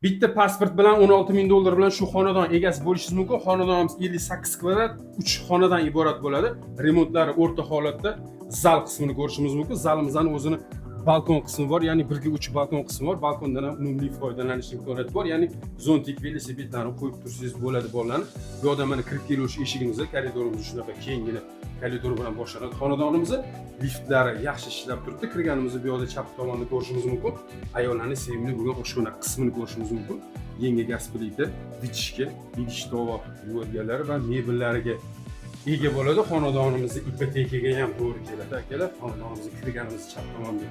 Bitta pasport bilan 16 ming dollar bilan shu xonadon egasi bo'lishingiz mumkin. Xonadonimiz 58 kvadrat, 3 xonadan iborat bo'ladi. Remontlari o'rta holatda, zal qismini ko'rishingiz mumkin. Zalimizning o'zini balkon qismi bor, ya'ni 1 ga 3 balkon qismi bor. Balkondan ham unumli foydalanish imkoniyati bor. Ya'ni zontik velosipedlarni qo'yib tursangiz bo'ladi bolalarni. Bu yoqda mana kirib keluvchi eshigimiz, koridorimiz shunaqa kengina koridor bilan boshlanadi. Xonadonimizni liftlari yaxshi ishlab turibdi. Kirganimizda bu yoqda chap tomonni ko'rishingiz mumkin. Ayollarning sevimli bo'lgan oshxona qismini ko'rishingiz mumkin. Yangi gaz plita, vichka, idish tovoq yuvadiganlari va mebellariga ega bo'ladi. Xonadonimizni ipotekaga ham to'g'ri keladi akalar. Xonadonimizga kirganimiz chap tomonda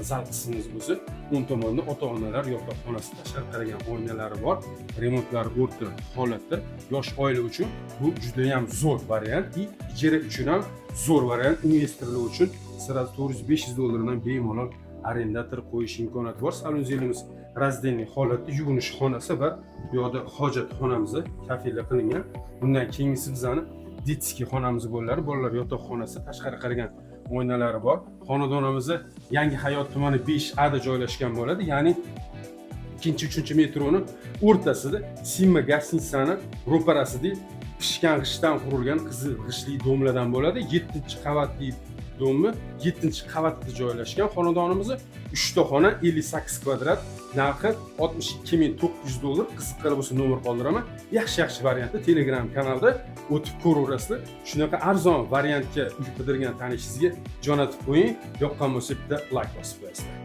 zal qismimiz bo'lsa, o'ng tomonda ota-onalar yotoqxonasi, tashqari qaragan oynalari bor. Remontlari o'rta holatda. Yosh oila uchun bu juda ham zo'r variant. Ijara uchun ham zo'r variant. Investorlar uchun sirasi 400-500 dollardan bemalol arendator qo'yish imkoniyati bor. Salon zelimiz razdeniy holatda, yuvinish xonasi va bu yoqda hojatxonamizni kafillar qilingan. Bundan keyingisi bizani detskiy xonamiz bo'ladi. Bolalar yotoqxonasi, tashqari qaragan oynalari bor. Xonadonimizni Yangi Hayot tumani 5A da joylashgan bo'ladi. Ya'ni 2-3 metroni o'rtasida Simma gastitsani ro'parasida pishgan g'ishtdan qurilgan qizil g'ishtli domlardan bo'ladi. 7-qavatli domni 7-qavatda joylashgan. Xonadonimizni 3 ta xona, 58 kvadrat, narxi 62.900 dollar. Qiziqqan bo'lsa nomer qoldiraman. Yaxshi variantda Telegram kanalda o'tib ko'raverasizlar. Shunaqa arzon variantga uy qidirgan tanishingizga jo'natib qo'ying. Yoqqan bo'lsa bitta like bosib qo'yasizlar.